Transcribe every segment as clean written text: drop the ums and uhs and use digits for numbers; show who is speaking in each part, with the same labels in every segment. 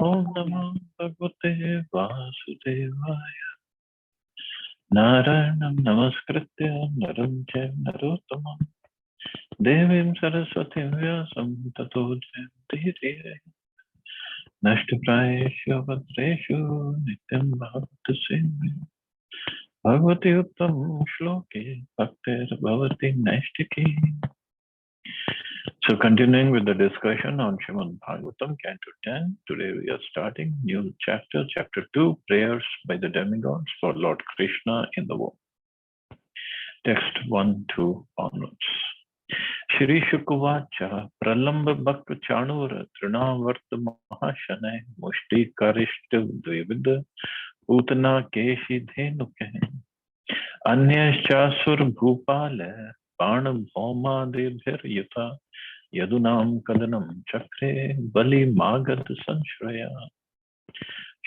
Speaker 1: Om Namo Bhagavate Vasudevaya. Narayanam Namaskritya Naram Chaiva Narottamam Devim Saraswatim Vyasam Tato Jayamti Nashtaprayeshu Bhadreshu Nityam Bhavata Semi Bhagavati Uttam Shloki Bhaktir Bhavati Naishtiki. So continuing with the discussion on Srimad Bhagavatam, Canto 10, today we are starting new chapter, chapter 2, prayers by the demigods for Lord Krishna in the womb. Text 1, 2 onwards. Shri Shukuvacha Pralamba Bhakta Chanura Trinavarta Mahashanai Mushti Karishta Dvivida Utana Keshi Dhenuke Anyashasur Bhupale Pana Bhoma Debhir Yuta Yadunam Kadanam Chakre Bali Magad Sanshraya.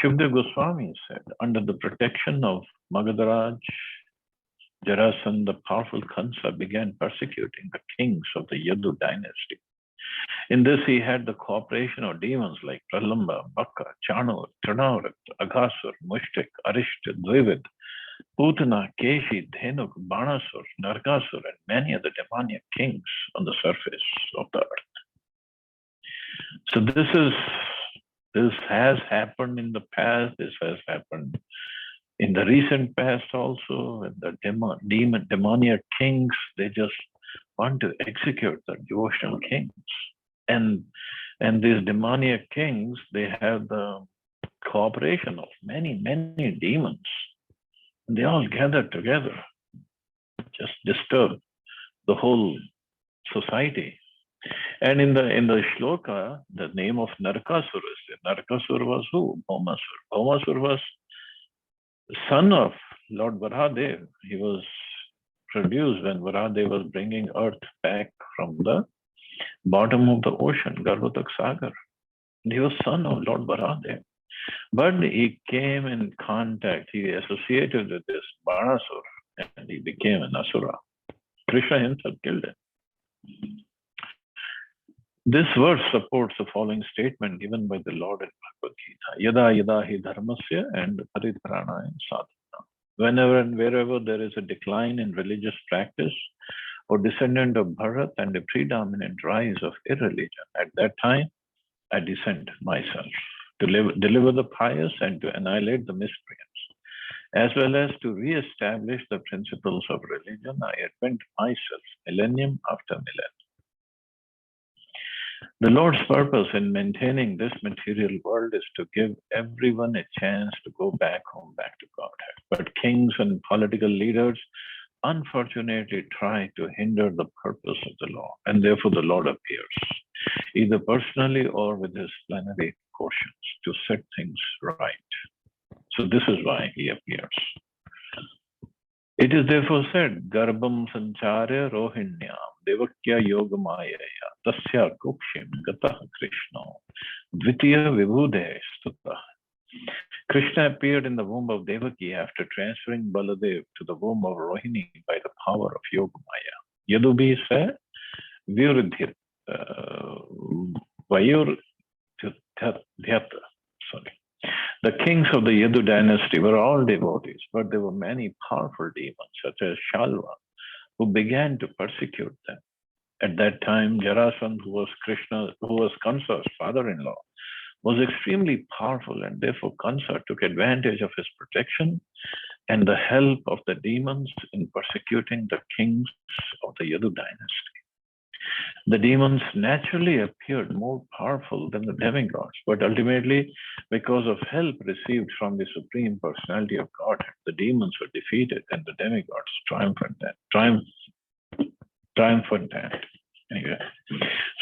Speaker 1: Shukdev Goswami said, under the protection of Magadharaj, Jarasandha, the powerful Kansa, began persecuting the kings of the Yadu dynasty. In this, he had the cooperation of demons like Pralamba, Baka, Chanur, Trinavat, Aghasur, Mushtik, Arishta, Dvivid, Putana, Keshi, Dhenuk, Banasur, Nargasur, and many other demoniac kings on the surface of the earth. So this has happened in the past. This has happened in the recent past also. And the demoniac kings, they just want to execute the devotional kings. And these demoniac kings, they have the cooperation of many, many demons. They all gather together, just disturb the whole society. And in the shloka, the name of Narakasura is there. Narakasura was who? Bhaumasura. Bhaumasura was the son of Lord Varahadev. He was produced when Varahadev was bringing earth back from the bottom of the ocean, Garbhodak Sagar. And he was son of Lord Varahadev. But he came in contact, he associated with this Banasur, and he became an Asura. Krishna himself killed him. This verse supports the following statement given by the Lord in Bhagavad Gita. Yada yada hi dharmasya and paritharana in sadhana. Whenever and wherever there is a decline in religious practice or descendant of Bharat and a predominant rise of irreligion, at that time I descend myself to deliver the pious and to annihilate the miscreants, as well as to re-establish the principles of religion. I advent myself millennium after millennium. The Lord's purpose in maintaining this material world is to give everyone a chance to go back home, back to Godhead. But kings and political leaders unfortunately try to hinder the purpose of the Lord, and therefore the Lord appears, either personally or with his plenary portions, to set things right. So this is why he appears. It is therefore said, Garbham Sancharya Rohinyam Devakya Yogamaya Tasya Kukshim Gatah Krishna Dvitiya Vibhude Stutta. Krishna appeared in the womb of Devaki after transferring Baladev to the womb of Rohini by the power of Yogamaya. Yadubi said, Vyuridhyat, sorry. The kings of the Yadu dynasty were all devotees, but there were many powerful demons, such as Shalva, who began to persecute them. At that time, Jarasandha, who was Kansa's father-in-law, was extremely powerful, and therefore Kansa took advantage of his protection and the help of the demons in persecuting the kings of the Yadu dynasty. The demons naturally appeared more powerful than the demigods, but ultimately, because of help received from the Supreme Personality of Godhead, the demons were defeated and the demigods triumphant. Anyway,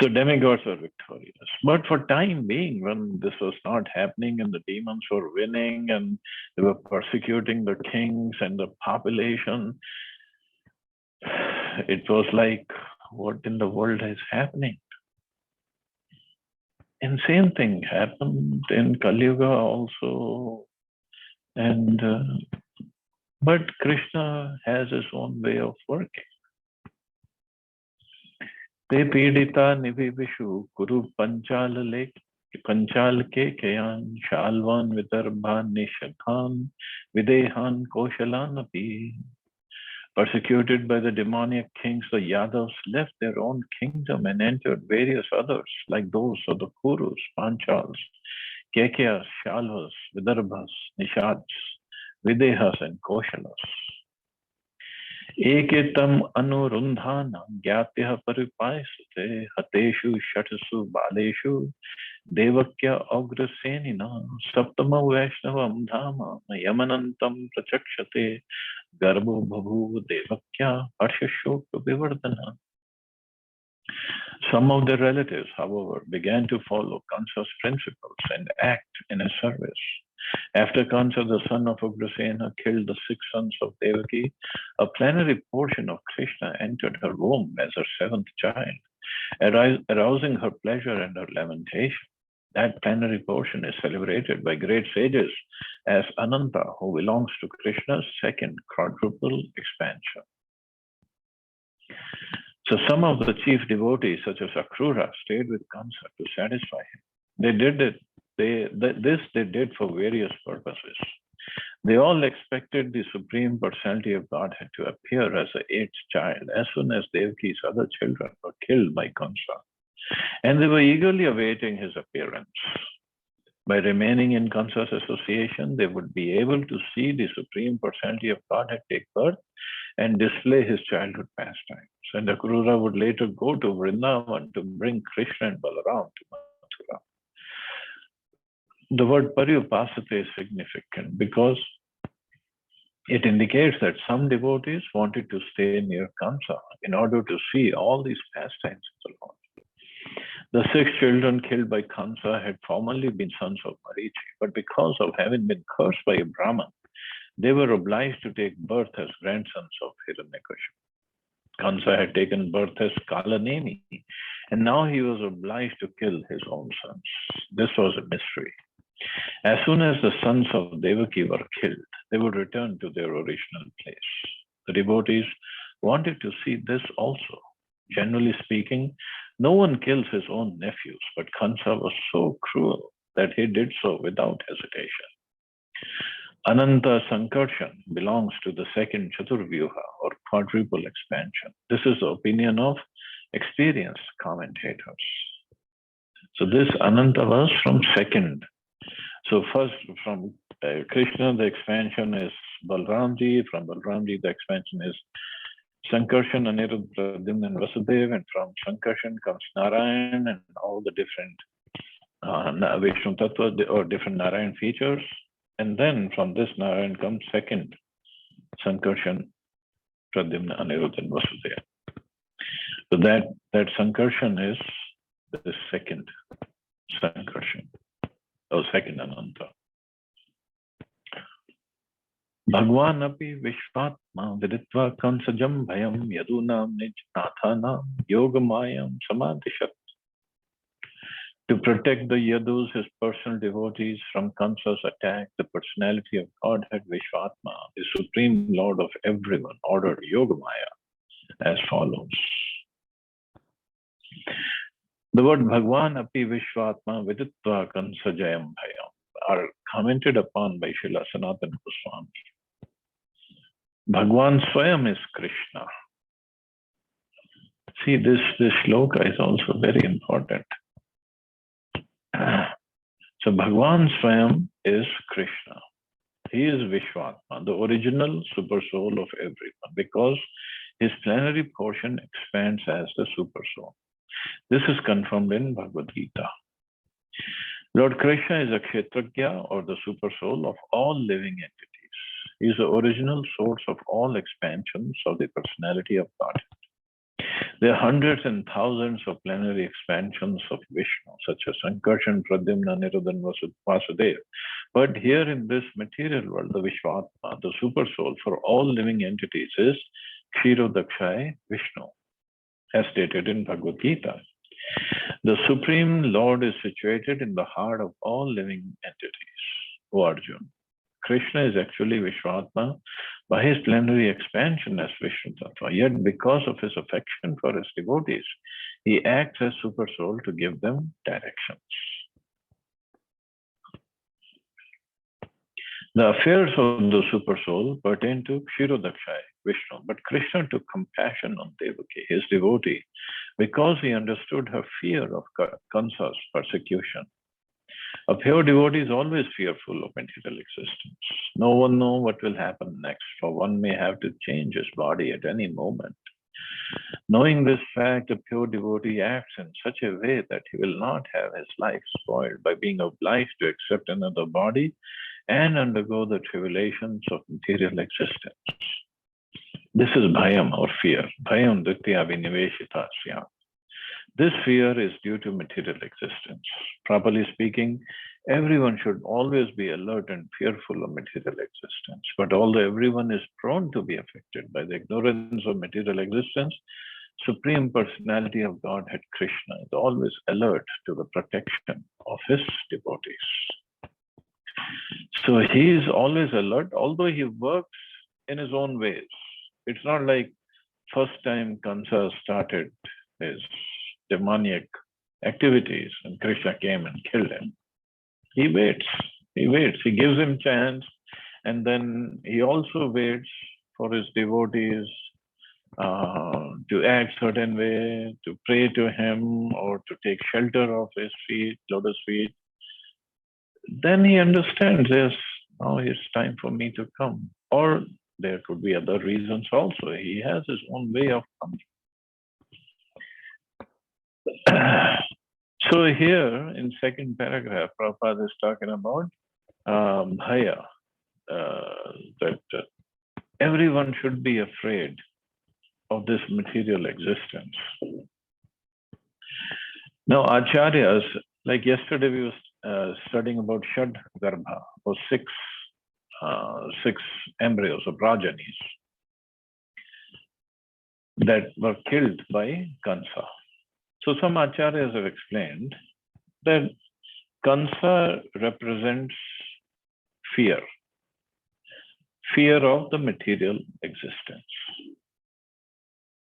Speaker 1: so demigods were victorious. But for time being, when this was not happening and the demons were winning and they were persecuting the kings and the population, it was like, what in the world is happening? And same thing happened in Kali Yuga also. And but Krishna has his own way of working. Te pidita nivivishu kuru panchalke kayan shalvan vidarbhan nishadhan videhan koshalan api. Persecuted by the demoniac kings, the Yadavs left their own kingdom and entered various others, like those of the Kurus, Panchals, Kekyas, Shalvas, Vidarbhas, Nishads, Videhas, and Koshalas. Eketam anurundhana gyatya paripaisate hateshu shatasu baleshu devakya agrasenina saptama vaishnavam dhama yamanantam prachakshate garbo bhavu devakya harshashok vivardhana. Some of their relatives, however, began to follow Kansa's principles and act in his service. After Kansa, the son of Ugrasena, killed the 6 sons of Devaki, a plenary portion of Krishna entered her womb as her 7th child, arousing her pleasure and her lamentation. That plenary portion is celebrated by great sages as Ananta, who belongs to Krishna's 2nd quadruple expansion. So some of the chief devotees, such as Akrura, stayed with Kansa to satisfy him. They did for various purposes. They all expected the Supreme Personality of Godhead to appear as the 8th child as soon as Devaki's other children were killed by Kansa. And they were eagerly awaiting his appearance. By remaining in Kansa's association, they would be able to see the Supreme Personality of Godhead take birth and display his childhood pastimes. And Akrura would later go to Vrindavan to bring Krishna and Balaram to Mathura. The word Paryupasate is significant because it indicates that some devotees wanted to stay near Kansa in order to see all these pastimes of the Lord. The 6 children killed by Kansa had formerly been sons of Marichi, but because of having been cursed by a Brahman, they were obliged to take birth as grandsons of Hiranyakashipu. Kansa had taken birth as Kalanemi, and now he was obliged to kill his own sons. This was a mystery. As soon as the sons of Devaki were killed, they would return to their original place. The devotees wanted to see this also. Generally speaking, no one kills his own nephews, but Kansa was so cruel that he did so without hesitation. Ananta Sankarshan belongs to the 2nd Chaturvyuha or quadruple expansion. This is the opinion of experienced commentators. So this Ananta was from 2nd. So first from Krishna, the expansion is Balramji. From Balramji, the expansion is Sankarshan, Aniruddha, Pradyumna, and Vasudeva. And from Sankarshan comes Narayan and all the different Vishnu Tattva or different Narayan features. And then from this Narayan comes 2nd Sankarshan, Pradyumna, Aniruddha, and Vasudeva. So that Sankarshan is the 2nd Sankarshan, or 2nd Ananta. Bhagwan api Vishvatma viditva kansajam bhayam yadunam nijnathanam yogamayam samadhishat. To protect the Yadus, his personal devotees, from Kansa's attack, the personality of Godhead Vishvatma, the supreme lord of everyone, ordered Yogamaya as follows. The word Bhagwan api Vishvatma viditva kansajayam bhayam are commented upon by Srila Sanatana Goswami. Bhagwan Swayam is Krishna. See, this shloka is also very important. So Bhagwan Swayam is Krishna. He is Vishvatma, the original super soul of everyone, because his plenary portion expands as the super soul. This is confirmed in Bhagavad Gita. Lord Krishna is a Kshetragya, or the super soul of all living entities. He is the original source of all expansions of the personality of God. There are hundreds and thousands of plenary expansions of Vishnu, such as Sankarshan, Pradyumna, Aniruddha, and Vasudeva. But here in this material world, the Vishvatma, the super soul for all living entities, is Kshirodakshaya Vishnu, as stated in Bhagavad Gita. The Supreme Lord is situated in the heart of all living entities, O Arjuna. Krishna is actually Vishvatma by his plenary expansion as Vishnu Tattva. Yet because of his affection for his devotees, He acts as super soul to give them directions. The affairs of the super soul pertain to Kshirodakshai, Vishnu, but Krishna took compassion on Devaki, his devotee, because he understood her fear of Kansa's persecution. A pure devotee is always fearful of material existence. No one knows what will happen next, for one may have to change his body at any moment. Knowing this fact, a pure devotee acts in such a way that he will not have his life spoiled by being obliged to accept another body and undergo the tribulations of material existence. This is bhayam or fear. Bhayam ditya viniveshitasya. This fear is due to material existence. Properly speaking, everyone should always be alert and fearful of material existence. But although everyone is prone to be affected by the ignorance of material existence, Supreme Personality of Godhead Krishna is always alert to the protection of his devotees. So he is always alert, although he works in his own ways. It's not like first time Kansa started his demoniac activities and Krishna came and killed him. He waits, he gives him chance, and then he also waits for his devotees to act certain way, to pray to him or to take shelter of his feet, lotus feet. Then he understands, yes, now it's time for me to come. Or there could be other reasons also. He has his own way of coming. So here in second paragraph, Prabhupada is talking about bhaya, that everyone should be afraid of this material existence. Now, acharyas, like yesterday we were studying about Shad Garbha, or six embryos or progenies that were killed by Kansa. So some acharyas have explained that Kansa represents fear of the material existence.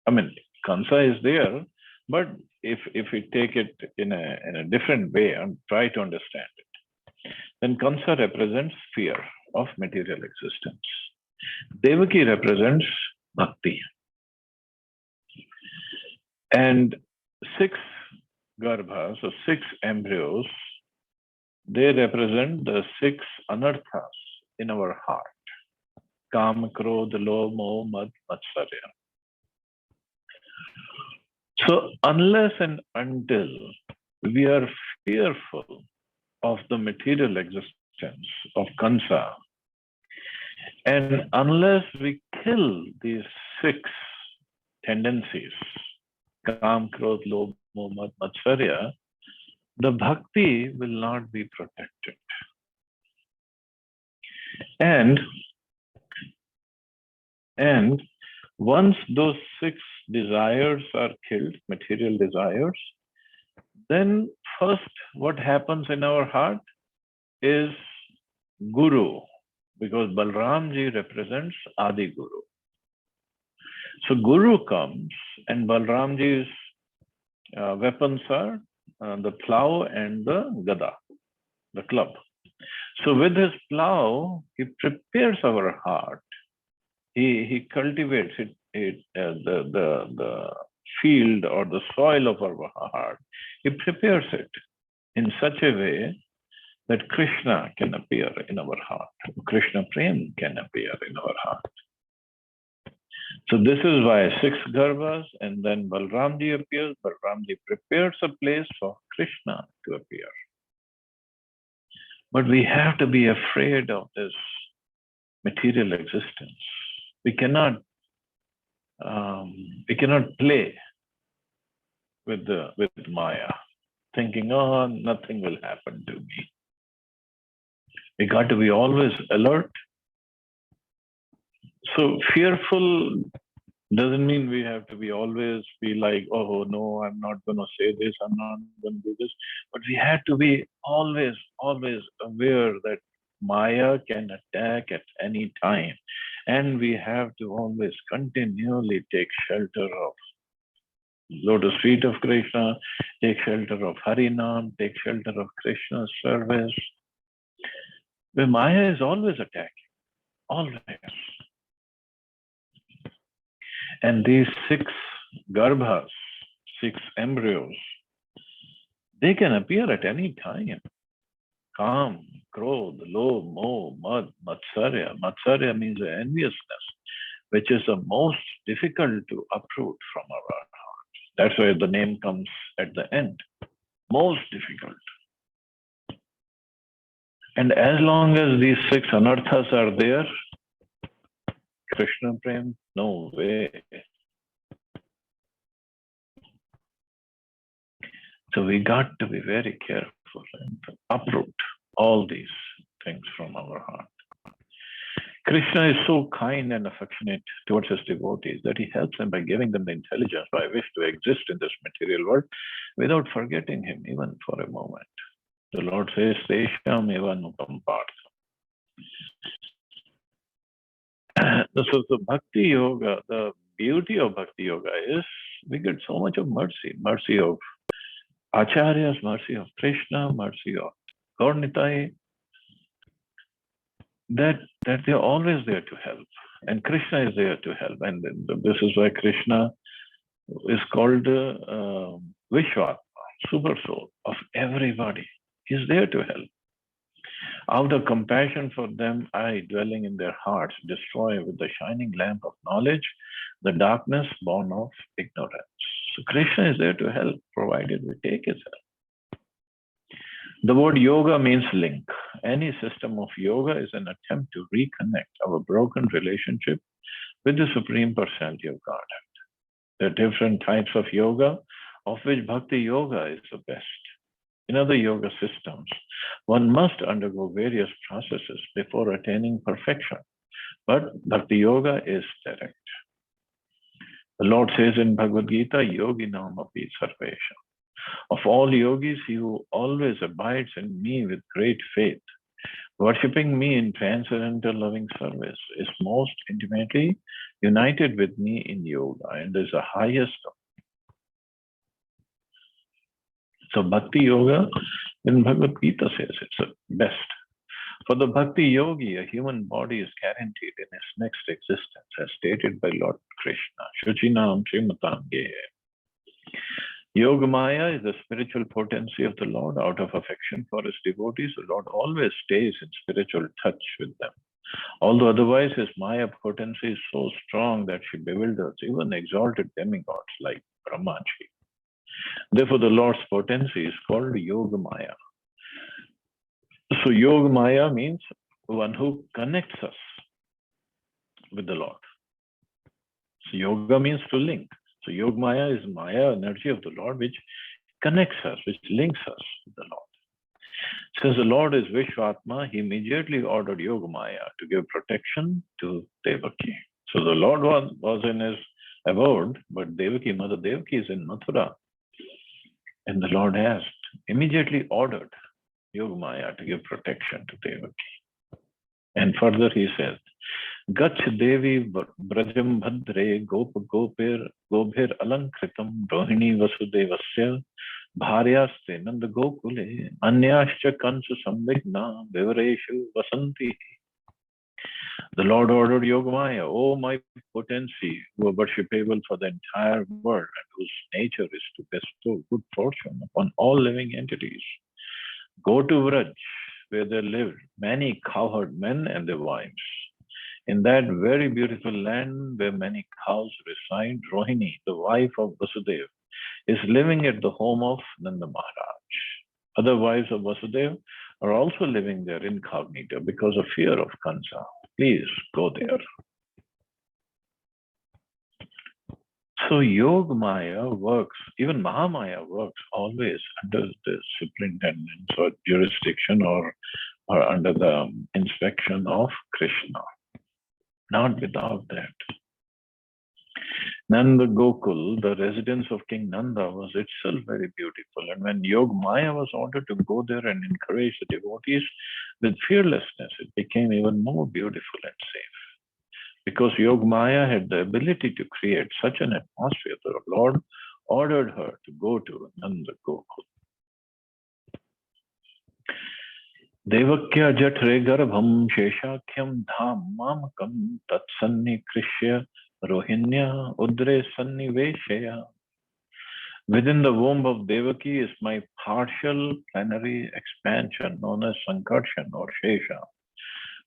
Speaker 1: I mean, Kansa is there, but if we take it in a different way and try to understand it, then Kansa represents fear of material existence. Devaki represents bhakti. And 6 garbhas, or 6 embryos, they represent the 6 anarthas in our heart. Kam, Krodh, Lobh, Moh, Mad, Matsarya. So unless and until we are fearful of the material existence of Kansa, and unless we kill these 6 tendencies, Kam, Krodh, Lobh, Moh, Mad, Matsarya, the bhakti will not be protected. And once those 6 desires are killed, material desires, then first what happens in our heart is Guru, because Balramji represents Adi Guru. So Guru comes, and Balramji's weapons are the plow and the gada, the club. So with his plow, he prepares our heart. He cultivates the field or the soil of our heart. He prepares it in such a way that Krishna can appear in our heart. Krishna Prem can appear in our heart. So this is why 6 garbhas, and then Balramji appears. Balramji prepares a place for Krishna to appear. But we have to be afraid of this material existence. We cannot play with Maya, thinking, oh, nothing will happen to me. We got to be always alert. So fearful doesn't mean we have to be always be like, oh no, I'm not going to say this, I'm not going to do this. But we have to be always aware that Maya can attack at any time. And we have to always continually take shelter of lotus feet of Krishna, take shelter of Harinam, take shelter of Krishna's service. The Maya is always attacking, always. And these 6 garbhas, 6 embryos, they can appear at any time. Kam, Krodh, Lobh, Moh, Mad, Matsarya. Matsarya means enviousness, which is the most difficult to uproot from our heart. That's why the name comes at the end. Most difficult. And as long as these 6 anarthas are there, Krishna Prem, no way. So we got to be very careful and uproot all these things from our heart. Krishna is so kind and affectionate towards his devotees that he helps them by giving them the intelligence by which to exist in this material world without forgetting him even for a moment. The Lord says, Tesham eva nupam partha. So the Bhakti Yoga, the beauty of Bhakti Yoga is we get so much of mercy. Mercy of Acharyas, mercy of Krishna, mercy of Gaur-Nitai, that they're always there to help. And Krishna is there to help. And this is why Krishna is called Vishwatma, super soul of everybody. He's there to help. Out of compassion for them, I, dwelling in their hearts, destroy with the shining lamp of knowledge the darkness born of ignorance. So Krishna is there to help, provided we take his help. The word yoga means link. Any system of yoga is an attempt to reconnect our broken relationship with the Supreme Personality of Godhead. There are different types of yoga, of which Bhakti Yoga is the best. In other yoga systems, one must undergo various processes before attaining perfection. But Bhakti Yoga is direct. The Lord says in Bhagavad Gita, Yogi Namapi Sarvesha. Of all yogis, he who always abides in me with great faith, worshipping me in transcendental loving service, is most intimately united with me in yoga and is the highest. So Bhakti Yoga in Bhagavad Gita says it's the best. For the Bhakti Yogi, a human body is guaranteed in his next existence, as stated by Lord Krishna. Shuchinam Srimatam Gehe. Yogamaya is the spiritual potency of the Lord. Out of affection for his devotees, the Lord always stays in spiritual touch with them. Although otherwise his Maya potency is so strong that she bewilders even exalted demigods like Brahmaji. Therefore, the Lord's potency is called Yogamaya. So Yogamaya means one who connects us with the Lord. So yoga means to link. So Yogamaya is Maya, energy of the Lord, which connects us, which links us with the Lord. Since the Lord is Vishwatma, he immediately ordered Yogamaya to give protection to Devaki. So the Lord was in his abode, but Devaki, Mother Devaki, is in Mathura. And the Lord immediately ordered Yogamaya to give protection to Devaki. And further he says, Gach Devi Brajam Bhadre Gop Gopir Gobhir Alankritam Rohini Vasudevasya Bharyaste Nanda Gokule Anyascha Kansa Samvigna Vivareshu Vasanti. The Lord ordered Yogamaya, O my potency, who are worshipable for the entire world and whose nature is to bestow good fortune upon all living entities. Go to Vraj, where there live many cowherd men and their wives. In that very beautiful land where many cows reside, Rohini, the wife of Vasudeva, is living at the home of Nanda Maharaj. Other wives of Vasudeva are also living there incognito because of fear of Kansa. Please go there. So Yogamaya works, even Mahamaya works always under the superintendence or jurisdiction or under the inspection of Krishna. Not without that. Nanda Gokul, the residence of King Nanda, was itself very beautiful. And when Yogamaya was ordered to go there and encourage the devotees with fearlessness, it became even more beautiful and safe. Because Yogamaya had the ability to create such an atmosphere, the Lord ordered her to go to Nanda Gokul. Devakya jatre garbham sheshakhyam dham mamakam tatsannikrishya rohinya udre sanniveshaya. Within the womb of Devaki is my partial plenary expansion known as Sankarshan or Shesha.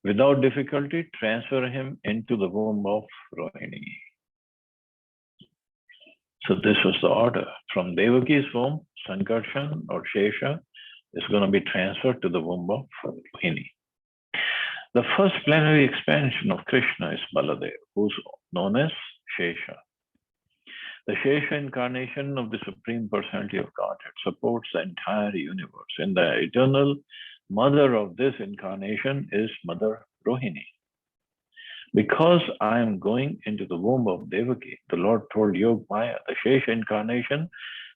Speaker 1: Without difficulty, transfer him into the womb of Rohini. So this was the order. From Devaki's womb, Sankarshan or Shesha is going to be transferred to the womb of Rohini. The first plenary expansion of Krishna is Baladev, who's known as Shesha. The Shesha incarnation of the Supreme Personality of Godhead supports the entire universe. And the eternal mother of this incarnation is Mother Rohini. Because I am going into the womb of Devaki, the Lord told Yog Maya, the Shesha incarnation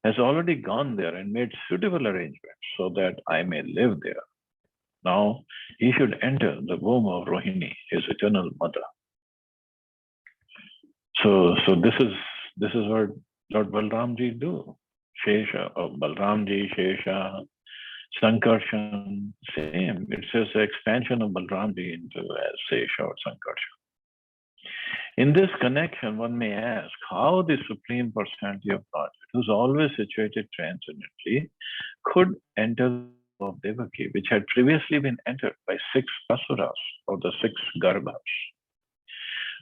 Speaker 1: has already gone there and made suitable arrangements so that I may live there. Now he should enter the womb of Rohini, his eternal mother. So this is what Lord Balramji do. Shesha or Balramji, Shesha, Sankarshan, same. It's just the expansion of Balramji into Shesha or Sankarshan. In this connection, one may ask how the Supreme Personality of Godhead, who's always situated transcendently, could enter the womb of Devaki, which had previously been entered by 6 Asuras or the 6 Garbhas.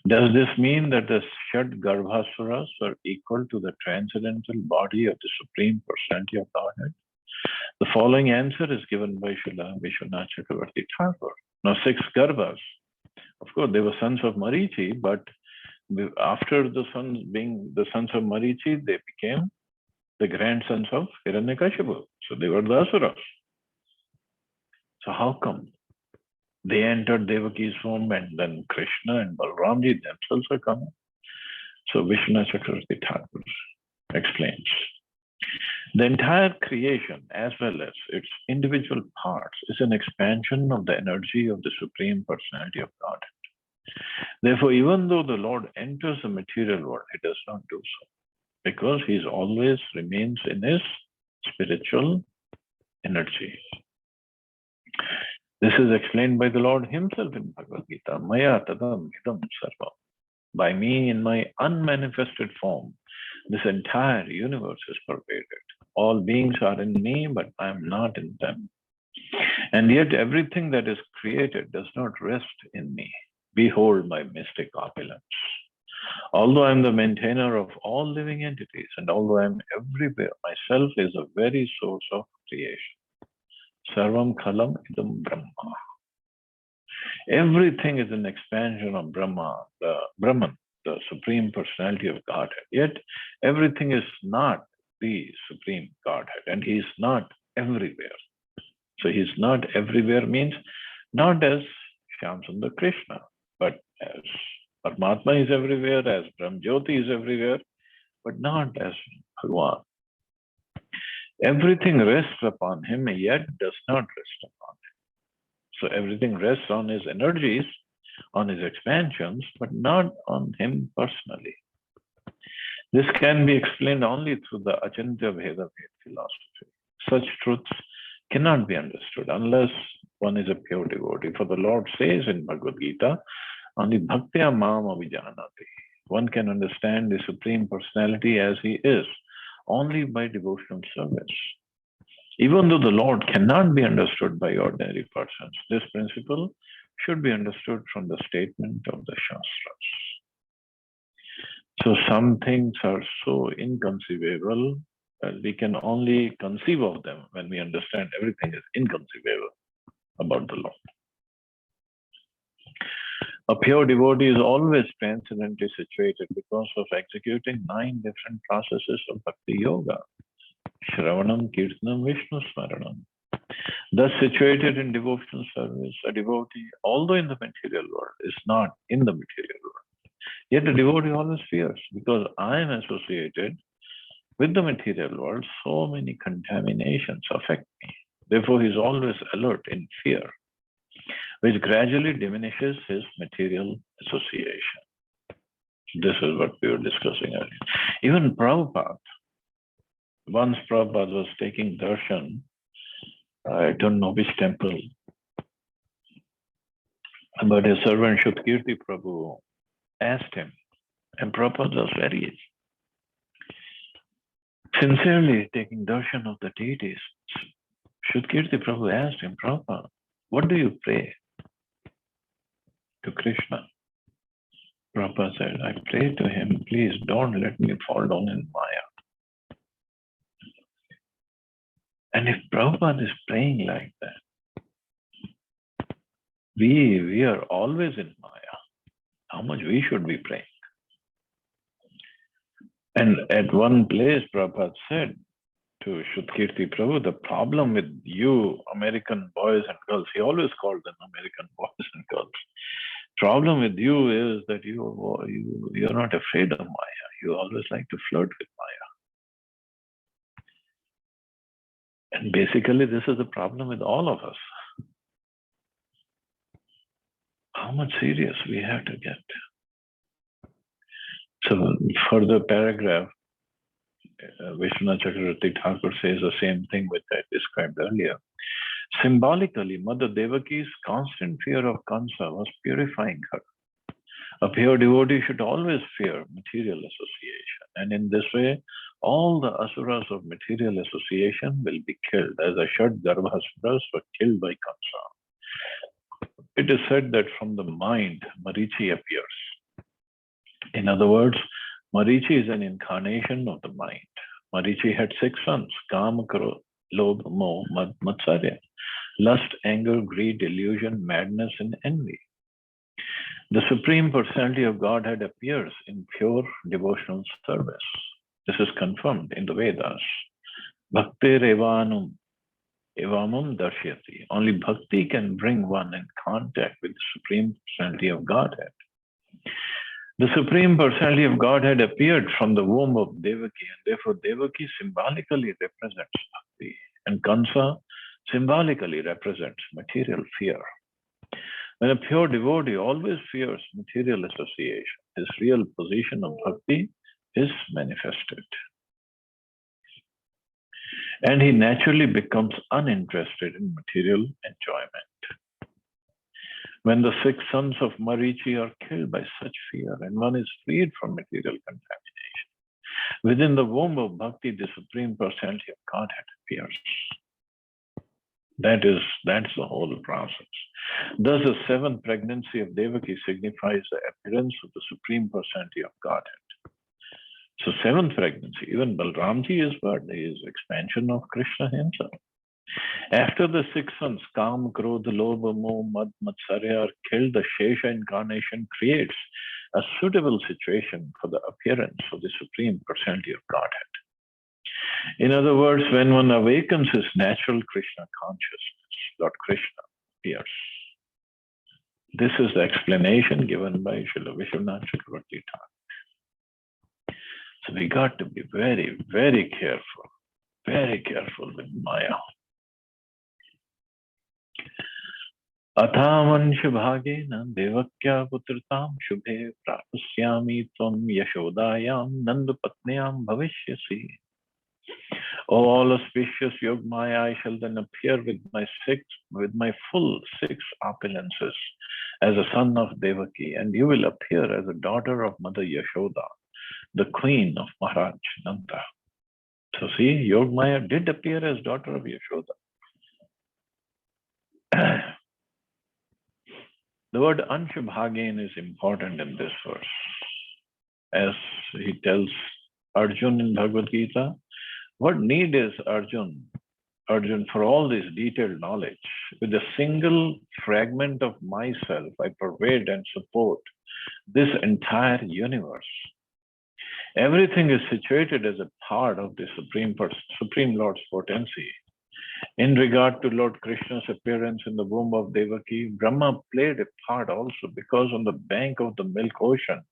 Speaker 1: Does this mean that the Shad Garbhasuras are equal to the transcendental body of the Supreme Personality of Godhead? The following answer is given by Srila Vishwanath Chakravarti Thakur. Now, 6 Garbhas, of course, they were sons of Marichi, but after the sons being the sons of Marichi, they became the grandsons of Hiranyakashipu. So they were the Asuras. So how come they entered Devaki's womb and then Krishna and Balramji themselves are coming? So Vishwanath Chakravarti Thakur explains. The entire creation, as well as its individual parts, is an expansion of the energy of the Supreme Personality of Godhead. Therefore, even though the Lord enters the material world, he does not do so, because he always remains in his spiritual energy. This is explained by the Lord himself in Bhagavad Gita. Maya tadam idam sarvam. By me, in my unmanifested form, this entire universe is pervaded. All beings are in me, but I am not in them. And yet everything that is created does not rest in me. Behold my mystic opulence. Although I am the maintainer of all living entities, and although I am everywhere, myself is the very source of creation. Sarvam Khalam Idam Brahma. Everything is an expansion of Brahma, the Brahman, the Supreme Personality of Godhead. Yet everything is not the Supreme Godhead, and he is not everywhere. So he is not everywhere means not as Shyamsundar Krishna, but as Paramatma is everywhere, as Brahmjyoti is everywhere, but not as Bhagavan. Everything rests upon him, yet does not rest upon him. So everything rests on his energies, on his expansions, but not on him personally. This can be explained only through the Achintya Bheda philosophy. Such truths cannot be understood unless one is a pure devotee. For the Lord says in Bhagavad Gita, only bhaktya mam avijanati. One can understand the Supreme Personality as he is only by devotional service. Even though the Lord cannot be understood by ordinary persons, this principle should be understood from the statement of the Shastras. So some things are so inconceivable that we can only conceive of them when we understand everything is inconceivable about the Lord. A pure devotee is always transcendently situated because of executing 9 different processes of Bhakti Yoga. Shravanam, Kirtanam, Vishnu Smaranam. Thus situated in devotional service, a devotee, although in the material world, is not in the material world. Yet a devotee always fears, because I am associated with the material world, so many contaminations affect me. Therefore, he is always alert in fear, which gradually diminishes his material association. This is what we were discussing earlier. Even Prabhupada, Once Prabhupada was taking darshan, I don't know which temple, but his servant Shutkirti Prabhu asked him, and Prabhupada was very sincerely taking darshan of the deities. Shutkirti Prabhu asked him, Prabhupada, what do you pray to Krishna? Prabhupada said, I pray to him, please don't let me fall down in Maya. And if Prabhupada is praying like that, we are always in Maya. How much we should be praying? And at one place, Prabhupada said to Shutkirti Prabhu, the problem with you American boys and girls, he always called them American boys and girls. Problem with you is that you're not afraid of Maya. You always like to flirt with Maya. And basically, this is the problem with all of us. How much serious we have to get. So, further paragraph, Vishwanath Chakravarti Thakur says the same thing which I described earlier. Symbolically, Mother Devaki's constant fear of Kansa was purifying her. A pure devotee should always fear material association. And in this way, all the asuras of material association will be killed, as the Shad Garbhasuras were killed by Kamsa. It is said that from the mind, Marichi appears. In other words, Marichi is an incarnation of the mind. Marichi had 6 sons, Kama, Krodha, Lobha, Moh, Mad, Matsarya. Lust, anger, greed, delusion, madness, and envy. The Supreme Personality of Godhead appears in pure devotional service. This is confirmed in the Vedas. Bhaktir evamum darshyati. Only bhakti can bring one in contact with the Supreme Personality of Godhead. The Supreme Personality of Godhead appeared from the womb of Devaki, and therefore Devaki symbolically represents bhakti, and Kansa symbolically represents material fear. When a pure devotee always fears material association, his real position of bhakti is manifested. And he naturally becomes uninterested in material enjoyment. When the 6 sons of Marichi are killed by such fear and one is freed from material contamination, within the womb of bhakti, the Supreme Personality of Godhead appears. That's the whole process. Thus, the 7th pregnancy of Devaki signifies the appearance of the Supreme Personality of Godhead. So, 7th pregnancy, even Balramji is what? He is expansion of Krishna himself. After the 6 sons, Kam, Krodha, Lobha, Moh, Mad, Matsarya are killed, the Shesha incarnation creates a suitable situation for the appearance of the Supreme Personality of Godhead. In other words, when one awakens his natural Krishna consciousness, Lord Krishna appears. This is the explanation given by Srila Vishwanath Chakravarti Thakur. So we got to be very, very careful with Maya. Athamansh bhagena devakya putritam shubhe prapasyami tvam yashodayam nandapatnyam bhavishyasi. O all auspicious Yogmaya, I shall then appear with my full 6 opulences as a son of Devaki, and you will appear as a daughter of Mother Yashoda, the queen of Maharaj Nanda. So see, Yogmaya did appear as daughter of Yashoda. The word Anshubhagen is important in this verse. As he tells Arjun in Bhagavad Gita, what need is Arjun, for all this detailed knowledge? With a single fragment of myself, I pervade and support this entire universe. Everything is situated as a part of the Supreme Lord's potency. In regard to Lord Krishna's appearance in the womb of Devaki, Brahma played a part also, because on the bank of the milk ocean,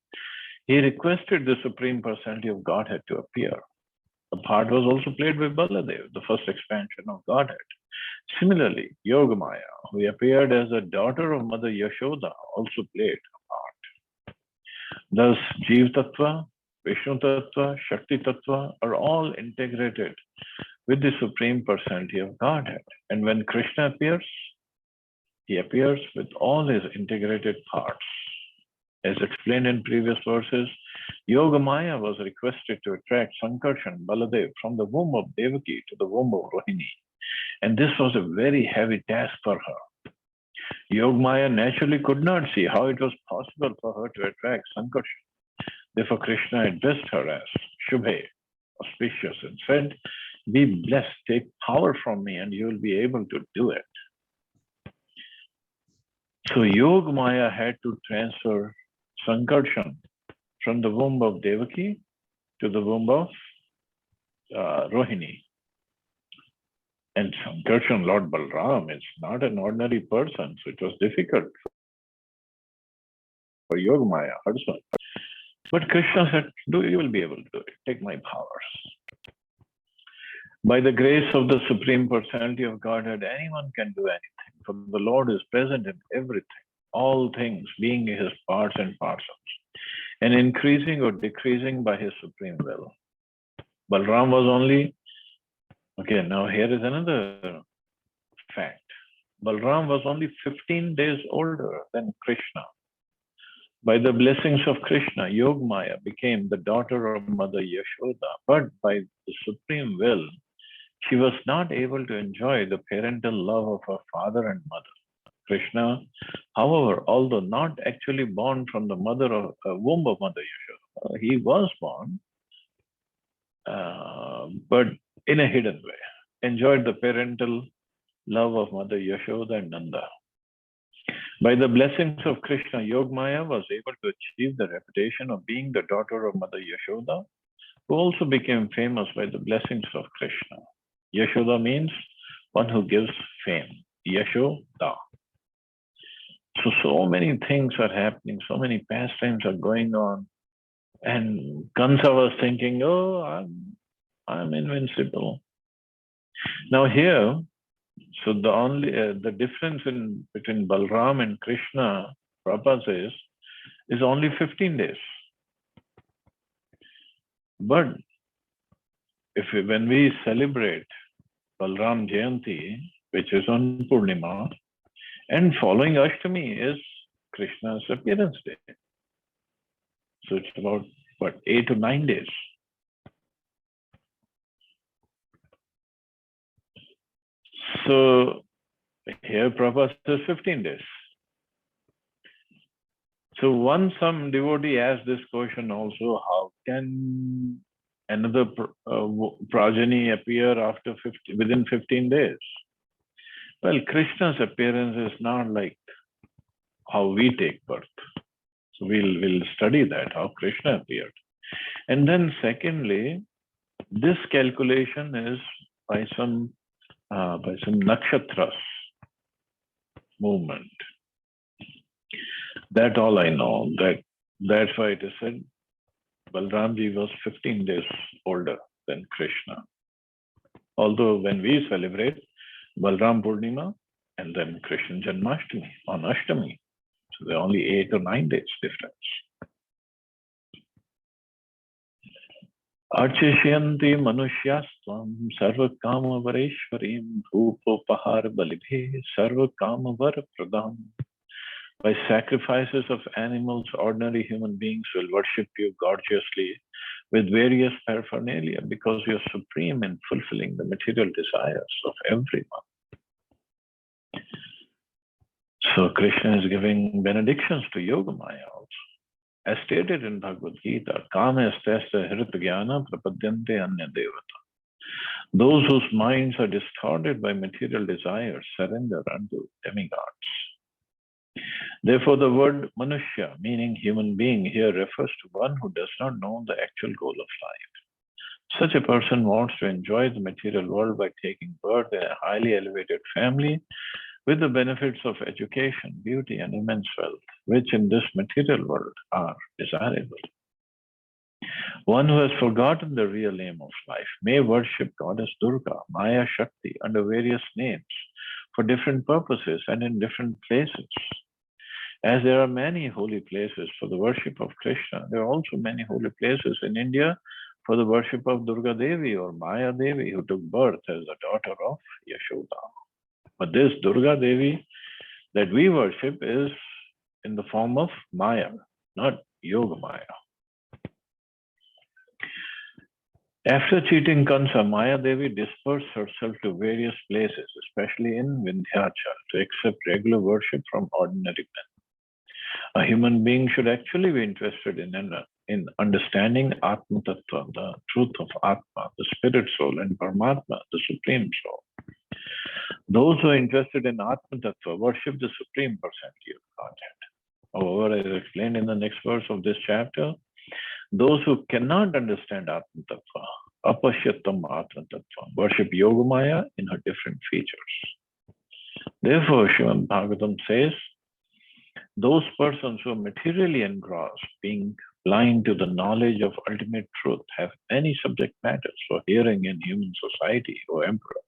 Speaker 1: he requested the Supreme Personality of Godhead to appear. The part was also played by Baladev, the first expansion of Godhead. Similarly, Yogamaya, who appeared as a daughter of Mother Yashoda, also played a part. Thus, Jeev Tattva Vishnu Tattva, Shakti Tattva are all integrated with the Supreme Personality of Godhead. And when Krishna appears, he appears with all his integrated parts. As explained in previous verses, Yogamaya was requested to attract Sankarshan Baladev from the womb of Devaki to the womb of Rohini. And this was a very heavy task for her. Yogamaya naturally could not see how it was possible for her to attract Sankarshan. Therefore, Krishna addressed her as Shubhe, auspicious, and said, "Be blessed, take power from me, and you will be able to do it." So Yogamaya had to transfer Sankarshan from the womb of Devaki to the womb of Rohini. And Sankarshan, Lord Balram, is not an ordinary person, so it was difficult for Yogamaya, her son. But Krishna said, you will be able to do it. Take my powers. By the grace of the Supreme Personality of Godhead, anyone can do anything. For the Lord is present in everything, all things being his parts and parcels, and increasing or decreasing by his supreme will. Balram was only, okay, now here is another fact. Balram was only 15 days older than Krishna. By the blessings of Krishna, Yogamaya became the daughter of Mother Yashoda, but by the supreme will, she was not able to enjoy the parental love of her father and mother. Krishna, however, although not actually born from the womb of Mother Yashoda, he was born, but in a hidden way, enjoyed the parental love of Mother Yashoda and Nanda. By the blessings of Krishna, Yogamaya was able to achieve the reputation of being the daughter of Mother Yashoda, who also became famous by the blessings of Krishna. Yashoda means one who gives fame. Yashoda. So many things are happening, so many pastimes are going on. And Kansa was thinking, oh, I'm invincible. Now here, so the difference between Balram and Krishna, Prabhupada says, is only 15 days. But when we celebrate Balram Jayanti, which is on Purnima, and following Ashtami is Krishna's appearance day. So it's about, 8 to 9 days. So here Prabhupada says 15 days. So once some devotee asked this question also, how can another progeny appear within 15 days? Well, Krishna's appearance is not like how we take birth. So we'll study that, how Krishna appeared. And then secondly, this calculation is by some nakshatras movement. That all I know. That's why it is said Balramji was 15 days older than Krishna. Although when we celebrate Balram Purnima and then Krishna Janmashtami on Ashtami, so there are only 8 or 9 days difference. Archishyanti manusyastvam sarva kama vareshwarim bhupopahar balibhe sarva kama var pradam. By sacrifices of animals, ordinary human beings will worship you gorgeously with various paraphernalia because you are supreme in fulfilling the material desires of everyone. So Krishna is giving benedictions to Yogamaya also. As stated in Bhagavad Gita, Kama estasya hritajnana prapadyante anya devata. Those whose minds are distorted by material desires surrender unto demigods. Therefore, the word Manushya, meaning human being, here refers to one who does not know the actual goal of life. Such a person wants to enjoy the material world by taking birth in a highly elevated family with the benefits of education, beauty, and immense wealth, which in this material world are desirable. One who has forgotten the real aim of life may worship Goddess Durga, Maya Shakti under various names for different purposes and in different places. As there are many holy places for the worship of Krishna, there are also many holy places in India for the worship of Durga Devi or Maya Devi, who took birth as the daughter of Yashoda. But this Durga Devi that we worship is in the form of Maya, not Yoga Maya. After cheating Kansa, Maya Devi dispersed herself to various places, especially in Vindhyachal, to accept regular worship from ordinary men. A human being should actually be interested in understanding Atma Tattva, the truth of Atma, the spirit soul, and Paramatma, the supreme soul. Those who are interested in Atma Tattva worship the supreme personality of Godhead. However, as explained in the next verse of this chapter, those who cannot understand Atma Tattva, Apashyatam Atma Tattva, worship Yogamaya in her different features. Therefore, Srimad Bhagavatam says, those persons who are materially engrossed, being blind to the knowledge of ultimate truth, have many subject matters for hearing in human society, O Emperor.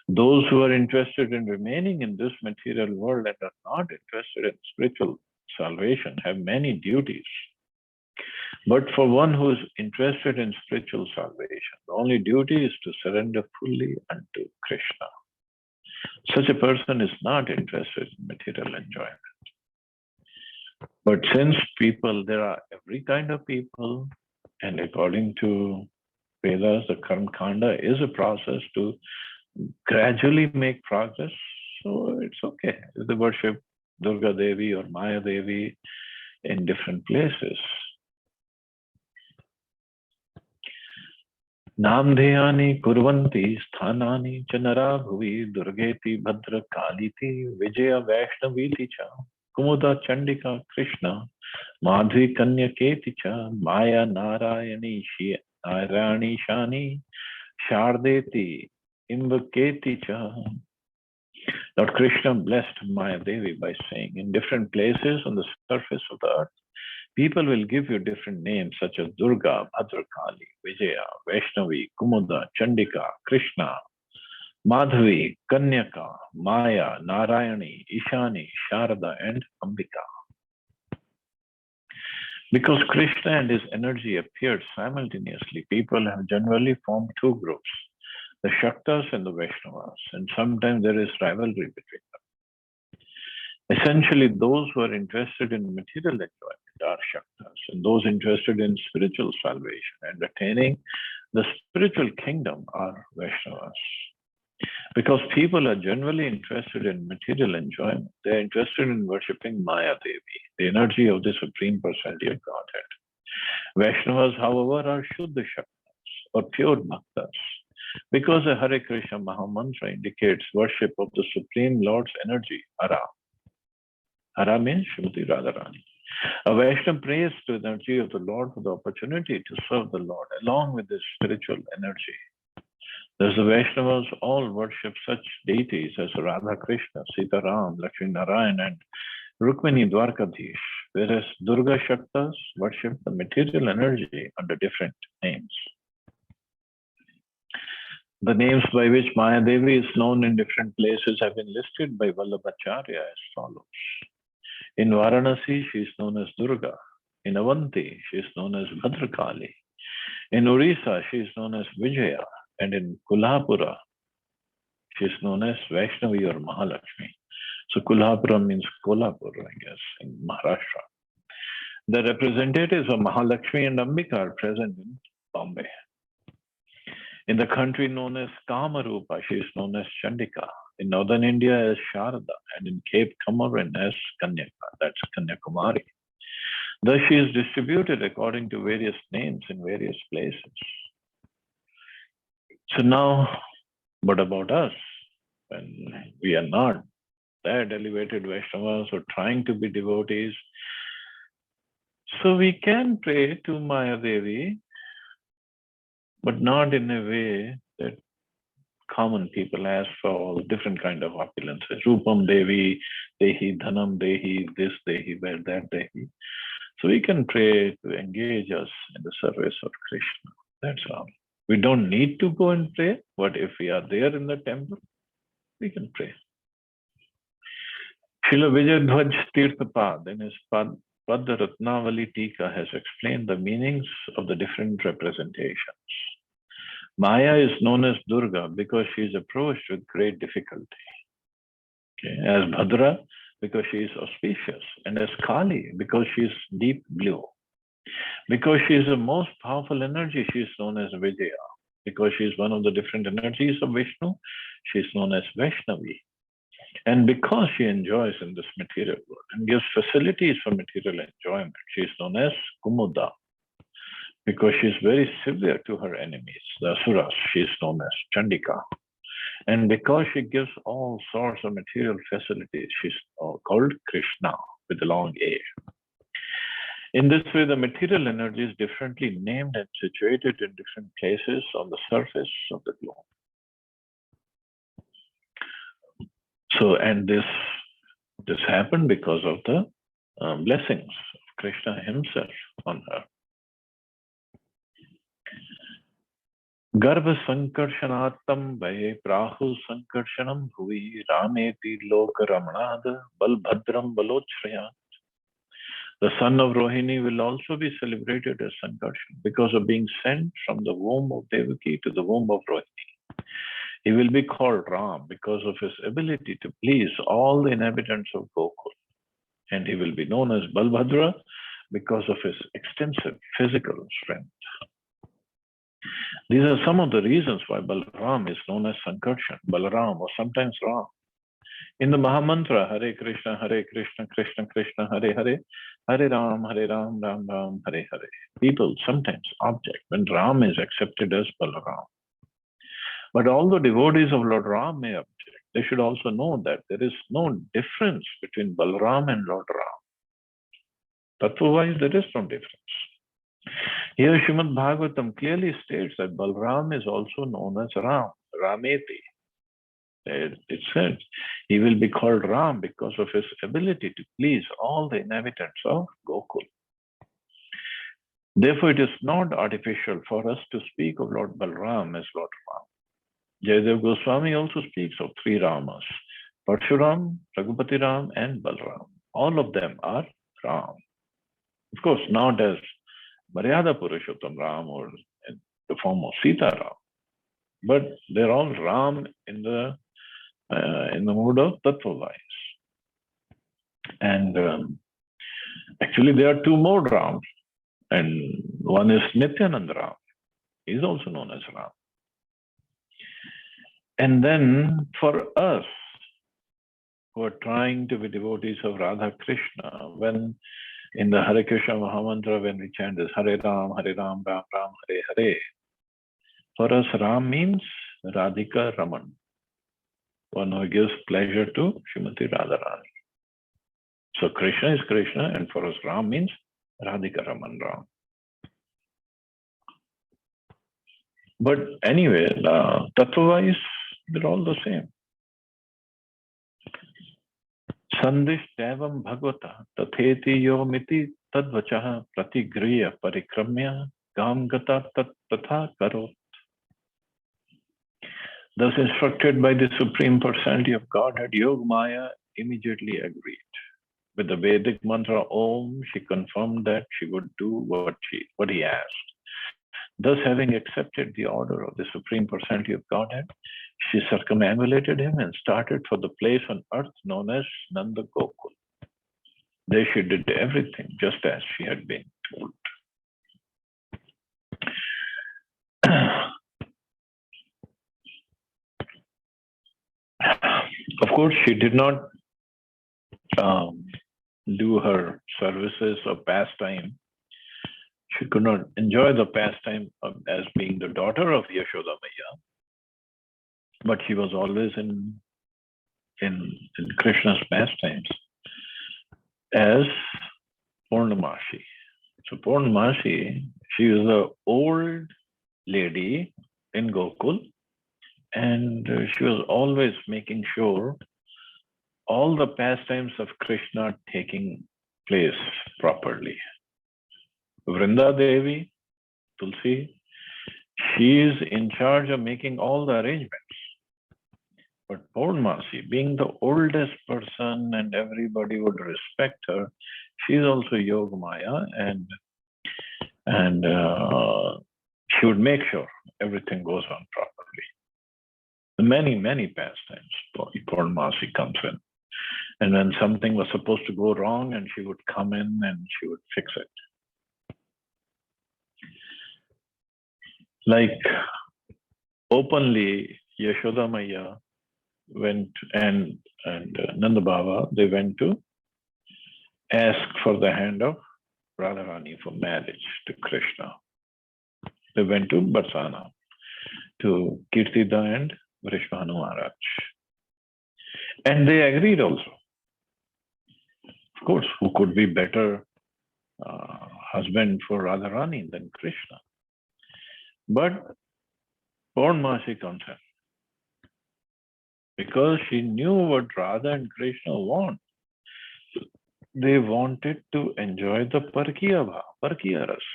Speaker 1: Those who are interested in remaining in this material world and are not interested in spiritual salvation have many duties. But for one who is interested in spiritual salvation, the only duty is to surrender fully unto Krishna. Such a person is not interested in material enjoyment. But since there are every kind of people, and according to Vedas, the Karma Kanda is a process to gradually make progress, so it's okay if they worship Durga Devi or Maya Devi in different places. Namdheyani kurvanti sthanani chanara bhuvi durgeti bhadra kaliti vijaya vaishnaviti cha kumuda chandika krishna madhvi kanyaketi cha maya narayani shani shardeti imbaketi cha. Lord Krishna blessed Maya Devi by saying, in different places on the surface of the earth, people will give you different names such as Durga, Bhadrakali, Vijaya, Vaishnavi, Kumuda, Chandika, Krishna, Madhavi, Kanyaka, Maya, Narayani, Ishani, Sharada, and Ambika. Because Krishna and his energy appeared simultaneously, people have generally formed two groups, the Shaktas and the Vaishnavas, and sometimes there is rivalry between them. Essentially, those who are interested in material enjoyment are Shaktas, and those interested in spiritual salvation and attaining the spiritual kingdom are Vaishnavas. Because people are generally interested in material enjoyment, they are interested in worshipping Maya Devi, the energy of the Supreme Personality of Godhead. Vaishnavas, however, are Shuddha Shaktas or pure Bhaktas, because the Hare Krishna Mahamantra indicates worship of the Supreme Lord's energy, Hara. Hara means Shrimati Radharani. A Vaishnava prays to the energy of the Lord for the opportunity to serve the Lord along with his spiritual energy. Thus the Vaishnavas all worship such deities as Radha Krishna, Sita Ram, Lakshmi Narayan, and Rukmini Dwarkadhish, whereas Durga Shaktas worship the material energy under different names. The names by which Maya Devi is known in different places have been listed by Vallabhacharya as follows. In Varanasi, she is known as Durga. In Avanti, she is known as Bhadrakali. In Orissa, she is known as Vijaya. And in Kolhapura, she is known as Vaishnavi or Mahalakshmi. So Kolhapura means Kolhapur, I guess, in Maharashtra. The representatives of Mahalakshmi and Ambika are present in Bombay. In the country known as Kamarupa, she is known as Chandika. In northern India as Sharada, and in Cape Comorin as Kanyaka, that's Kanyakumari. Thus she is distributed according to various names in various places. So now, what about us? When we are not that elevated Vaishnavas or trying to be devotees, so we can pray to Maya Devi, but not in a way that common people ask for all different kind of opulences. Rupam Devi, Dehi, Dhanam Dehi, this Dehi, that Dehi. So we can pray to engage us in the service of Krishna. That's all. We don't need to go and pray, but if we are there in the temple, we can pray. Srila Vijayadhvaj Tirthapad in his Padma Ratnavali Tika has explained the meanings of the different representations. Maya is known as Durga because she is approached with great difficulty. Okay. As Bhadra because she is auspicious, and as Kali because she is deep blue. Because she is the most powerful energy, she is known as Vijaya. Because she is one of the different energies of Vishnu, she is known as Vaishnavi. And because she enjoys in this material world and gives facilities for material enjoyment, she is known as Kumuda. Because she is very severe to her enemies, the Asuras, she is known as Chandika. And because she gives all sorts of material facilities, she's called Krishna with a long A. In this way, the material energy is differently named and situated in different places on the surface of the globe. So, and this happened because of the blessings of Krishna himself on her. Garbha sankarshanattam vaye prahu sankarshanam bhuvi rameti loka ramanad balbhadram balochrayat. The son of Rohini will also be celebrated as Sankarshan because of being sent from the womb of Devaki to the womb of Rohini. He will be called Ram because of his ability to please all the inhabitants of Gokul. And he will be known as Balbhadra because of his extensive physical strength. These are some of the reasons why Balaram is known as Sankarshan, Balaram, or sometimes Ram. In the Mahamantra, Hare Krishna, Krishna Krishna, Hare Hare, Hare Ram, Ram Ram, Hare Hare. People sometimes object when Ram is accepted as Balaram. But although devotees of Lord Ram may object, they should also know that there is no difference between Balaram and Lord Ram. Tattva-wise, there is no difference. Here, Srimad Bhagavatam clearly states that Balaram is also known as Ram, Rameti. It says he will be called Ram because of his ability to please all the inhabitants of Gokul. Therefore, it is not artificial for us to speak of Lord Balram as Lord Ram. Jayadev Goswami also speaks of three Ramas, Parshuram, Raghupati Ram, and Balram. All of them are Ram. Of course, not as Maryada Purushottam Ram or in the form of Sita Ram, but they're all Ram in the mood of Tattva-wise. And actually, there are two more Rams, and one is Nityananda Ram. He's also known as Ram. And then for us who are trying to be devotees of Radha Krishna, when in the Hare Krishna Mahamantra, when we chant this Hare Ram, Ram Ram, Hare Hare, for us Ram means Radhika Raman, one who gives pleasure to Srimati Radharani. So Krishna is Krishna, and for us Ram means Radhika Raman Ram. But anyway, tattva-wise, they're all the same. Sandish Devam Bhagavata Tatheti Yomiti Tadvachaha Pratigriya Parikramya Gam Gata Tatha Karot. Thus instructed by the Supreme Personality of Godhead, Yogamaya immediately agreed. With the Vedic mantra Om, she confirmed that she would do what he asked. Thus, having accepted the order of the Supreme Personality of Godhead, she circumambulated him and started for the place on earth known as Nanda Gokul. There she did everything just as she had been told. Of course, she did not do her services or pastime. She could not enjoy the pastime as being the daughter of Yashoda Maya, but she was always in Krishna's pastimes as Purnamashi. So Purnamashi, she was an old lady in Gokul, and she was always making sure all the pastimes of Krishna taking place properly. Vrinda Devi, Tulsi, she is in charge of making all the arrangements. But Purnamasi, being the oldest person and everybody would respect her, she's also Yogamaya, and she would make sure everything goes on properly. Many pastimes, Purnamasi comes in. And when something was supposed to go wrong, and she would come in and she would fix it. Like openly, Yashoda Maya went and Nanda Baba, they went to ask for the hand of Radharani for marriage to Krishna. They went to Barsana, to Kirtida and Vrishmanu Maharaj. And they agreed also. Of course, who could be better husband for Radharani than Krishna? But Purnamasi comes in, because she knew what Radha and Krishna want. They wanted to enjoy the Parkiya Bha, Parkiya Ras.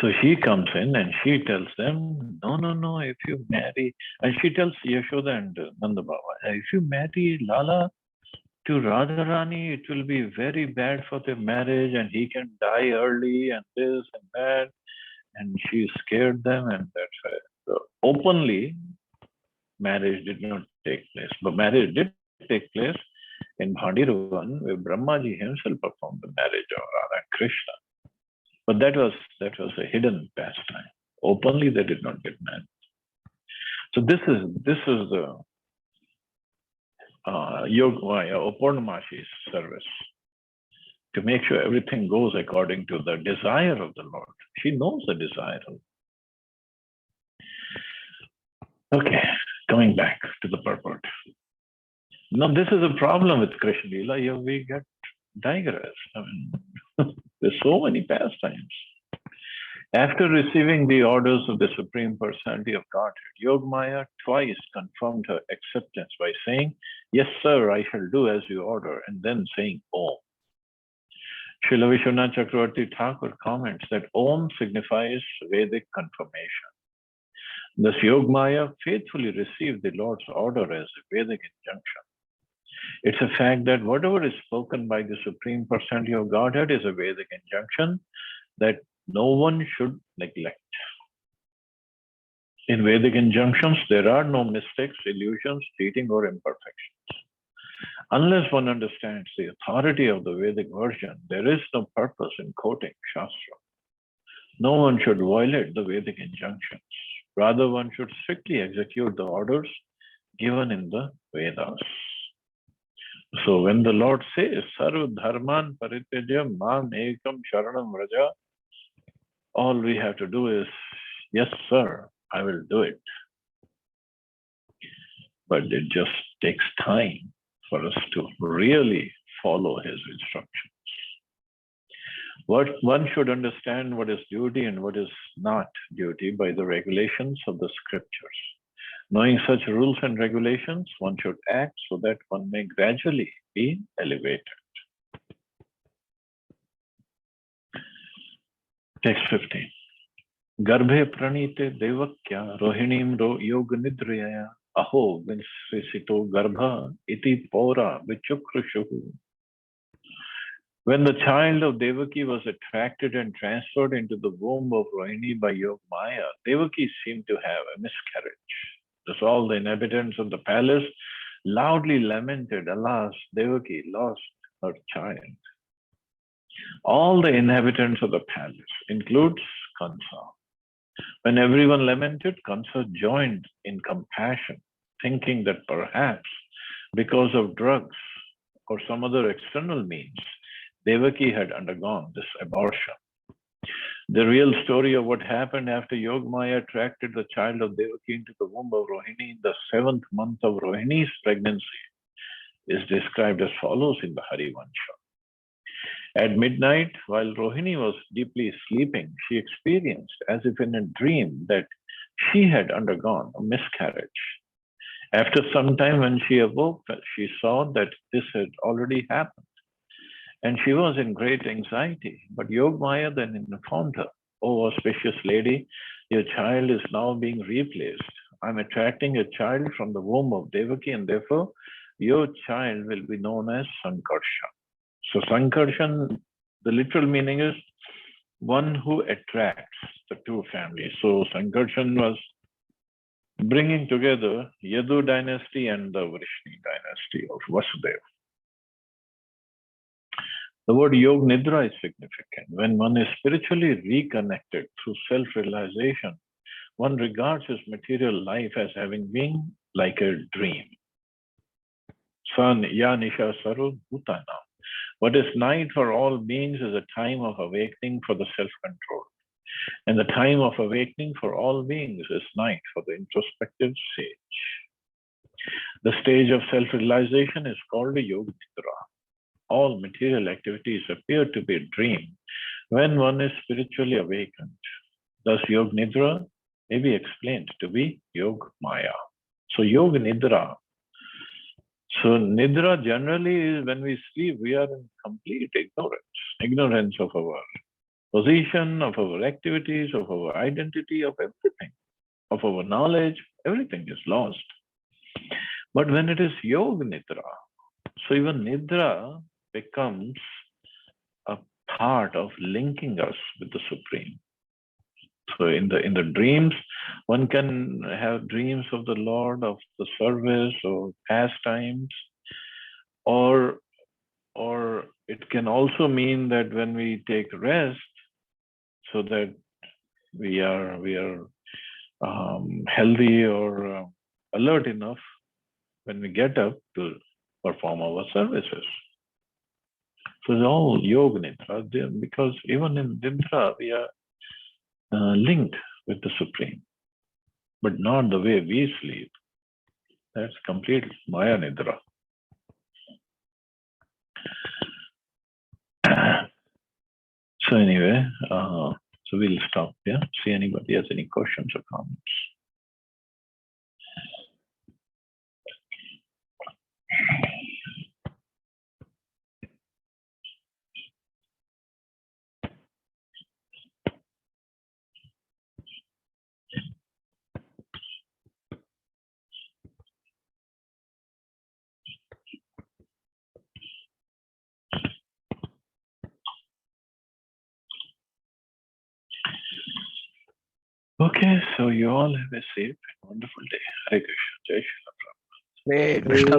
Speaker 1: So she comes in and she tells them, no, if you marry, and she tells Yashoda and Nanda Baba, if you marry Lala to Radharani, it will be very bad for their marriage and he can die early and this and that. And she scared them, and that's why. So openly, marriage did not take place. But marriage did take place in Bhandiruvan, where Brahmaji himself performed the marriage of Radha and Krishna. But that was a hidden pastime. Openly, they did not get married. So this is the Yogamaya or Purnamashi's service, to make sure everything goes according to the desire of the Lord. She knows the desire. Okay, coming back to the purport. Now, this is a problem with Krishna Lila. Here we get digress. I mean, there's so many pastimes. After receiving the orders of the Supreme Personality of Godhead, Yogamaya twice confirmed her acceptance by saying, "Yes, sir, I shall do as you order," and then saying, "Om." Srila Vishwanath Chakravarti Thakur comments that Om signifies Vedic confirmation. Thus, Yogamaya faithfully received the Lord's order as a Vedic injunction. It's a fact that whatever is spoken by the Supreme Personality of Godhead is a Vedic injunction that no one should neglect. In Vedic injunctions, there are no mistakes, illusions, cheating, or imperfections. Unless one understands the authority of the Vedic version, there is no purpose in quoting Shastra. No one should violate the Vedic injunctions. Rather, one should strictly execute the orders given in the Vedas. So when the Lord says, "Sarva dharman parityaja mam ekam sharanam vraja," all we have to do is, "Yes, sir, I will do it." But it just takes time for us to really follow his instructions. One should understand what is duty and what is not duty by the regulations of the scriptures. Knowing such rules and regulations, one should act so that one may gradually be elevated. Text 15. Garbhe pranite devakya rohinim yog nidriyaya aho vinsrisito garbha iti pora vichukrushuhu. When the child of Devaki was attracted and transferred into the womb of Rohini by Yogamaya, Devaki seemed to have a miscarriage. Thus all the inhabitants of the palace loudly lamented, "Alas, Devaki lost her child." All the inhabitants of the palace includes Kansa. When everyone lamented, Kansa joined in compassion, thinking that perhaps because of drugs or some other external means, Devaki had undergone this abortion. The real story of what happened after Yogamaya attracted the child of Devaki into the womb of Rohini in the 7th month of Rohini's pregnancy is described as follows in the Harivansha. At midnight, while Rohini was deeply sleeping, she experienced, as if in a dream, that she had undergone a miscarriage. After some time, when she awoke, she saw that this had already happened, and she was in great anxiety. But Yogamaya then informed her, "Oh, auspicious lady, your child is now being replaced I'm attracting a child from the womb of Devaki, and therefore your child will be known as Sankarsha. So Sankarshan, the literal meaning is one who attracts the two families. So Sankarshan was bringing together Yadu dynasty and the Vrishni dynasty of Vasudeva. The word Yog Nidra is significant. When one is spiritually reconnected through self-realization, one regards his material life as having been like a dream. San Ya Nisha Sarva Bhutana. What is night for all beings is a time of awakening for the self-control. And the time of awakening for all beings is night for the introspective sage. The stage of self-realization is called a Yoga Nidra. All material activities appear to be a dream when one is spiritually awakened. Thus, Yoga Nidra may be explained to be Yoga Maya. So, Yoga Nidra. So, Nidra generally is when we sleep, we are in complete ignorance of our position, of our activities, of our identity, of everything, of our knowledge, everything is lost. But when it is Yoga Nidra, so even Nidra becomes a part of linking us with the Supreme. So in the dreams, one can have dreams of the Lord, of the service or pastimes, or it can also mean that when we take rest, so that we are healthy or alert enough when we get up to perform our services. So it's all Yoga Nidra, because even in Nidra we are linked with the Supreme, but not the way we sleep. That's complete Maya Nidra. So anyway, so we'll stop here. See anybody has any questions or comments. Okay, so you all have a safe and wonderful day. Hare Krishna. Jai Shri Ram.
Speaker 2: Hare Krishna.